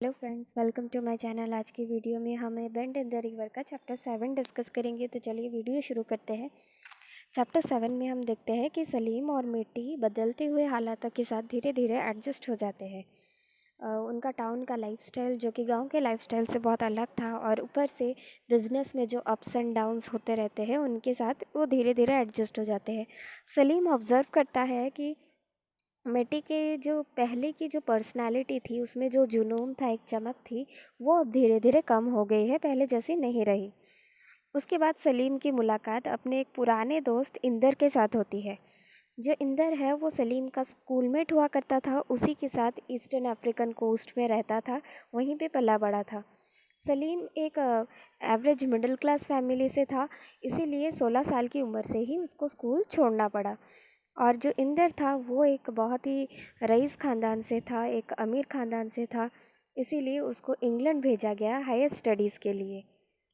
Hello friends, welcome to my channel. आज की video में हम बेंड इन द रिवर का चैप्टर 7 डिस्कस करेंगे। तो चलिए वीडियो शुरू करते हैं। चैप्टर 7 में हम देखते हैं कि सलीम और मिट्टी बदलते हुए हालातों के साथ धीरे धीरे एडजस्ट हो जाते हैं। उनका टाउन का लाइफस्टाइल जो कि गांव के लाइफस्टाइल से बहुत अलग था, और ऊपर से बिज़नेस में जो अप्स एंड डाउन्स होते रहते हैं उनके साथ वो धीरे धीरे एडजस्ट हो जाते हैं। सलीम ऑब्ज़र्व करता है कि मिट्टी के जो पहले की जो पर्सनालिटी थी उसमें जो जुनून था, एक चमक थी, वो अब धीरे धीरे कम हो गई है, पहले जैसी नहीं रही। उसके बाद सलीम की मुलाकात अपने एक पुराने दोस्त इंदर के साथ होती है। जो इंदर है वो सलीम का स्कूलमेट हुआ करता था, उसी के साथ ईस्टर्न अफ्रीकन कोस्ट में रहता था, वहीं पे पला बड़ा था। सलीम एक एवरेज मिडिल क्लास फैमिली से था, इसीलिए 16 साल की उम्र से ही उसको स्कूल छोड़ना पड़ा। और जो इंदर था वो एक बहुत ही रईस ख़ानदान से था, एक अमीर ख़ानदान से था, इसीलिए उसको इंग्लैंड भेजा गया हायर स्टडीज़ के लिए।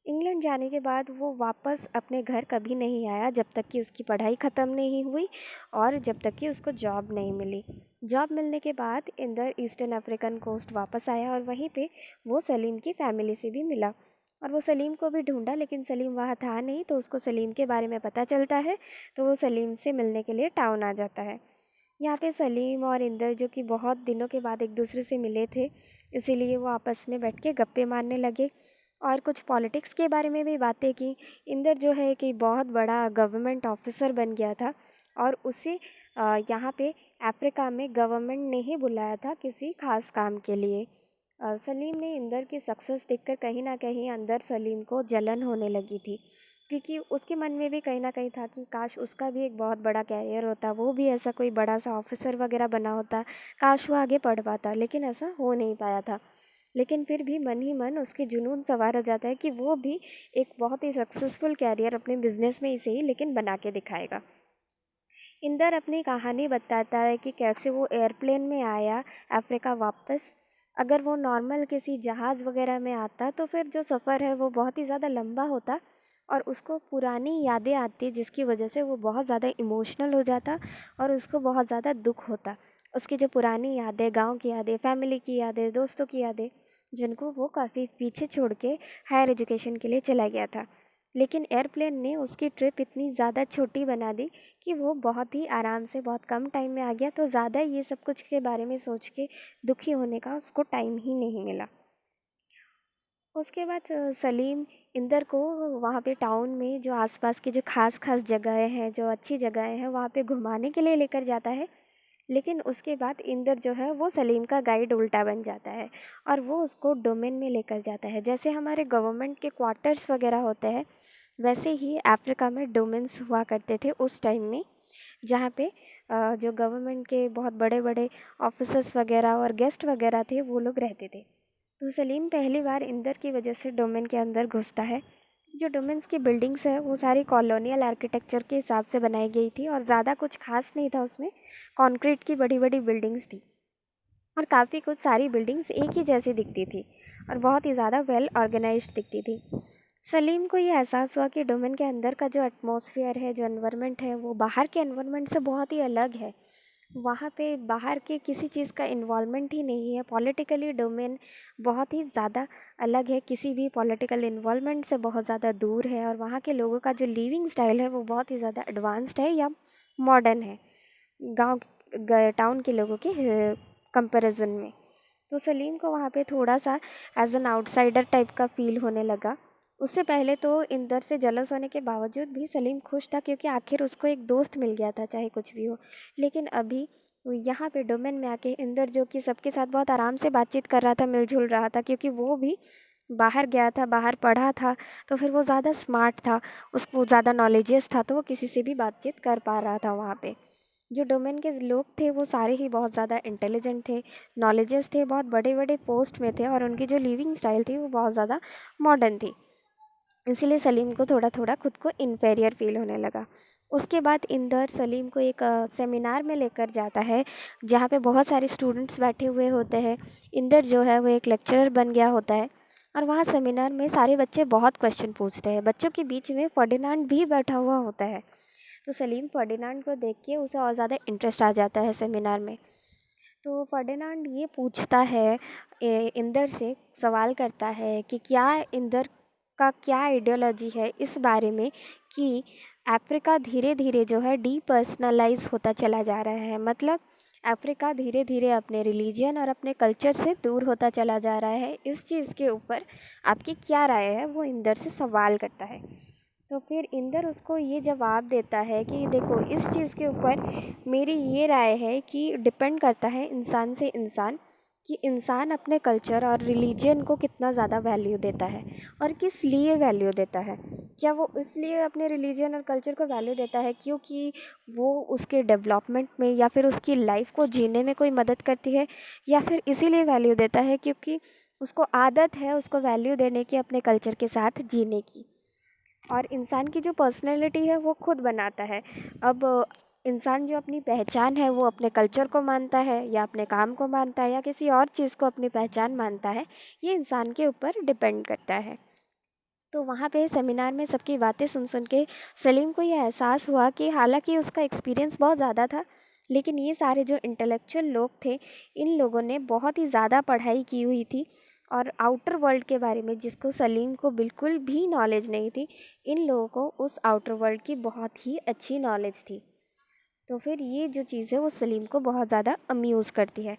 इंग्लैंड जाने के बाद वो वापस अपने घर कभी नहीं आया जब तक कि उसकी पढ़ाई ख़त्म नहीं हुई और जब तक कि उसको जॉब नहीं मिली। जॉब मिलने के बाद इंदर ईस्टर्न अफ्रीकन कोस्ट वापस आया और वहीं पे वो सलीम की फ़ैमिली से भी मिला। और वो सलीम को भी ढूंढा, लेकिन सलीम वहाँ था नहीं, तो उसको सलीम के बारे में पता चलता है, तो वो सलीम से मिलने के लिए टाउन आ जाता है। यहाँ पे सलीम और इंदर जो कि बहुत दिनों के बाद एक दूसरे से मिले थे, इसीलिए वो आपस में बैठ के गप्पे मारने लगे और कुछ पॉलिटिक्स के बारे में भी बातें की। इंदर जो है कि बहुत बड़ा गवर्नमेंट ऑफिसर बन गया था, और उसे यहाँ पे अफ्रीका में गवर्नमेंट ने ही बुलाया था किसी खास काम के लिए। सलीम ने इंदर की सक्सेस देखकर कहीं ना कहीं अंदर सलीम को जलन होने लगी थी, क्योंकि उसके मन में भी कहीं ना कहीं था कि काश उसका भी एक बहुत बड़ा कैरियर होता, वो भी ऐसा कोई बड़ा सा ऑफिसर वगैरह बना होता, काश वो आगे पढ़ पाता, लेकिन ऐसा हो नहीं पाया था। लेकिन फिर भी मन ही मन उसके जुनून सवार हो जाता है कि वो भी एक बहुत ही सक्सेसफुल कैरियर अपने बिजनेस में इसे ही लेकिन बना के दिखाएगा। इंदर अपनी कहानी बताता है कि कैसे वो एयरप्लेन में आया अफ्रीका वापस। अगर वो नॉर्मल किसी जहाज़ वगैरह में आता तो फिर जो सफ़र है वो बहुत ही ज़्यादा लंबा होता, और उसको पुरानी यादें आती जिसकी वजह से वो बहुत ज़्यादा इमोशनल हो जाता और उसको बहुत ज़्यादा दुख होता। उसकी जो पुरानी यादें, गांव की यादें, फैमिली की यादें, दोस्तों की यादें, जिनको वो काफ़ी पीछे छोड़ के हायर एजुकेशन के लिए चला गया था। लेकिन एयरप्लेन ने उसकी ट्रिप इतनी ज़्यादा छोटी बना दी कि वो बहुत ही आराम से बहुत कम टाइम में आ गया, तो ज़्यादा ये सब कुछ के बारे में सोच के दुखी होने का उसको टाइम ही नहीं मिला। उसके बाद सलीम इंदर को वहाँ पे टाउन में जो आसपास की जो खास खास जगहें हैं, जो अच्छी जगहें हैं, वहाँ पे घुमाने के लिए लेकर जाता है। लेकिन उसके बाद इंदर जो है वो सलीम का गाइड उल्टा बन जाता है, और वो उसको डोमेन में लेकर जाता है। जैसे हमारे गवर्नमेंट के क्वार्टर्स वगैरह होते हैं, वैसे ही अफ्रीका में डोमेन्स हुआ करते थे उस टाइम में, जहाँ पे जो गवर्नमेंट के बहुत बड़े बड़े ऑफिसर्स वगैरह और गेस्ट वगैरह थे वो लोग रहते थे। तो सलीम पहली बार इंदर की वजह से डोमेन के अंदर घुसता है। जो डोमेन्स की बिल्डिंग्स है वो सारी कॉलोनियल आर्किटेक्चर के हिसाब से बनाई गई थी, और ज़्यादा कुछ खास नहीं था उसमें। कंक्रीट की बड़ी बड़ी बिल्डिंग्स थी, और काफ़ी कुछ सारी बिल्डिंग्स एक ही जैसी दिखती थी और बहुत ही ज़्यादा वेल ऑर्गेनाइज्ड दिखती थी। सलीम को ये एहसास हुआ कि डोमेन के अंदर का जो एटमॉस्फेयर है, जो एनवायरनमेंट है, वो बाहर के एनवायरनमेंट से बहुत ही अलग है। वहाँ पे बाहर के किसी चीज़ का इन्वॉल्वमेंट ही नहीं है। पॉलिटिकली डोमेन बहुत ही ज़्यादा अलग है, किसी भी पॉलिटिकल इन्वॉल्वमेंट से बहुत ज़्यादा दूर है, और वहाँ के लोगों का जो लिविंग स्टाइल है वो बहुत ही ज़्यादा एडवांस्ड है या मॉडर्न है गांव टाउन के लोगों के कंपैरिजन में। तो सलीम को वहाँ पे थोड़ा सा एज एन आउटसाइडर टाइप का फील होने लगा। उससे पहले तो इंदर से जलस होने के बावजूद भी सलीम खुश था, क्योंकि आखिर उसको एक दोस्त मिल गया था, चाहे कुछ भी हो। लेकिन अभी वो यहाँ पे डोमेन में आके इंदर जो कि सबके साथ बहुत आराम से बातचीत कर रहा था, मिलजुल रहा था, क्योंकि वो भी बाहर गया था, बाहर पढ़ा था, तो फिर वो ज़्यादा स्मार्ट था, उसको ज़्यादा नॉलेजियस था, तो वो किसी से भी बातचीत कर पा रहा था वहाँ पे। जो डोमेन के लोग थे वो सारे ही बहुत ज़्यादा इंटेलिजेंट थे, नॉलेजेस थे, बहुत बड़े बड़े पोस्ट में थे, और उनकी जो लिविंग स्टाइल थी वो बहुत ज़्यादा मॉडर्न थी। इसीलिए सलीम को थोड़ा थोड़ा खुद को इन्फेरियर फील होने लगा। उसके बाद इंदर सलीम को एक सेमिनार में लेकर जाता है, जहाँ पे बहुत सारे स्टूडेंट्स बैठे हुए होते हैं। इंदर जो है वो एक लेक्चरर बन गया होता है, और वहाँ सेमिनार में सारे बच्चे बहुत क्वेश्चन पूछते हैं। बच्चों के बीच में फर्डिनांड भी बैठा हुआ होता है। तो सलीम फर्डिनांड को देख के उसे और ज़्यादा इंटरेस्ट आ जाता है सेमिनार में। तो फर्डिनांड ये पूछता है इंदर से, सवाल करता है कि क्या इंदर का क्या आइडियोलॉजी है इस बारे में कि अफ्रीका धीरे धीरे जो है डीपर्सनलाइज होता चला जा रहा है। मतलब अफ्रीका धीरे धीरे अपने रिलीजन और अपने कल्चर से दूर होता चला जा रहा है। इस चीज़ के ऊपर आपकी क्या राय है, वो इंदर से सवाल करता है। तो फिर इंदर उसको ये जवाब देता है कि देखो, इस चीज़ के ऊपर मेरी ये राय है कि डिपेंड करता है इंसान से इंसान, कि इंसान अपने कल्चर और रिलीजन को कितना ज़्यादा वैल्यू देता है और किस लिए वैल्यू देता है। क्या वो इसलिए अपने रिलीजन और कल्चर को वैल्यू देता है क्योंकि वो उसके डेवलपमेंट में या फिर उसकी लाइफ को जीने में कोई मदद करती है, या फिर इसीलिए वैल्यू देता है क्योंकि उसको आदत है उसको वैल्यू देने की अपने कल्चर के साथ जीने की। और इंसान की जो पर्सनैलिटी है वो खुद बनाता है। अब इंसान जो अपनी पहचान है वो अपने कल्चर को मानता है या अपने काम को मानता है या किसी और चीज़ को अपनी पहचान मानता है, ये इंसान के ऊपर डिपेंड करता है। तो वहाँ पे सेमिनार में सबकी बातें सुन सुन के सलीम को ये एहसास हुआ कि हालांकि उसका एक्सपीरियंस बहुत ज़्यादा था, लेकिन ये सारे जो इंटेलेक्चुअल लोग थे, इन लोगों ने बहुत ही ज़्यादा पढ़ाई की हुई थी और आउटर वर्ल्ड के बारे में जिसको सलीम को बिल्कुल भी नॉलेज नहीं थी, इन लोगों को उस आउटर वर्ल्ड की बहुत ही अच्छी नॉलेज थी। तो फिर ये जो चीज़ है वो सलीम को बहुत ज़्यादा अम्यूज़ करती है।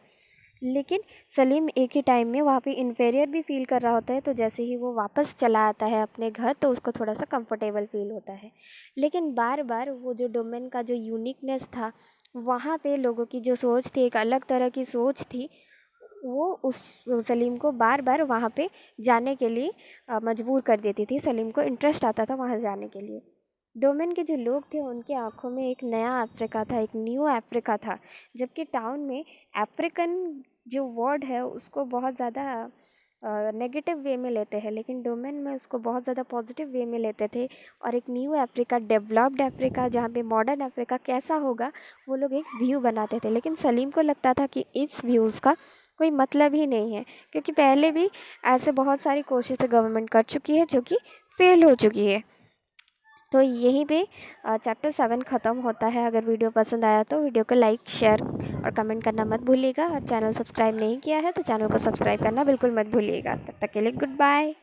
लेकिन सलीम एक ही टाइम में वहाँ पे इन्फीरियर भी फील कर रहा होता है। तो जैसे ही वो वापस चला आता है अपने घर तो उसको थोड़ा सा कंफर्टेबल फील होता है। लेकिन बार बार वो जो डोमेन का जो यूनिकनेस था, वहाँ पे लोगों की जो सोच थी, एक अलग तरह की सोच थी, वो उस सलीम को बार बार वहाँ पे जाने के लिए मजबूर कर देती थी। सलीम को इंटरेस्ट आता था वहाँ जाने के लिए। डोमेन के जो लोग थे उनकी आंखों में एक नया अफ्रीका था, एक न्यू अफ्रीका था। जबकि टाउन में अफ्रीकन जो वर्ड है उसको बहुत ज़्यादा नेगेटिव वे में लेते हैं, लेकिन डोमेन में उसको बहुत ज़्यादा पॉजिटिव वे में लेते थे। और एक न्यू अफ्रीका, डेवलप्ड अफ्रीका, जहाँ पे मॉडर्न अफ्रीका कैसा होगा वो लोग एक व्यू बनाते थे। लेकिन सलीम को लगता था कि इस व्यूज़ का कोई मतलब ही नहीं है, क्योंकि पहले भी ऐसे बहुत सारी कोशिशें गवर्नमेंट कर चुकी है जो कि फेल हो चुकी है। तो यहीं पे चैप्टर 7 ख़त्म होता है। अगर वीडियो पसंद आया तो वीडियो को लाइक, शेयर और कमेंट करना मत भूलिएगा। और चैनल सब्सक्राइब नहीं किया है तो चैनल को सब्सक्राइब करना बिल्कुल मत भूलिएगा। तब तक के लिए गुड बाय।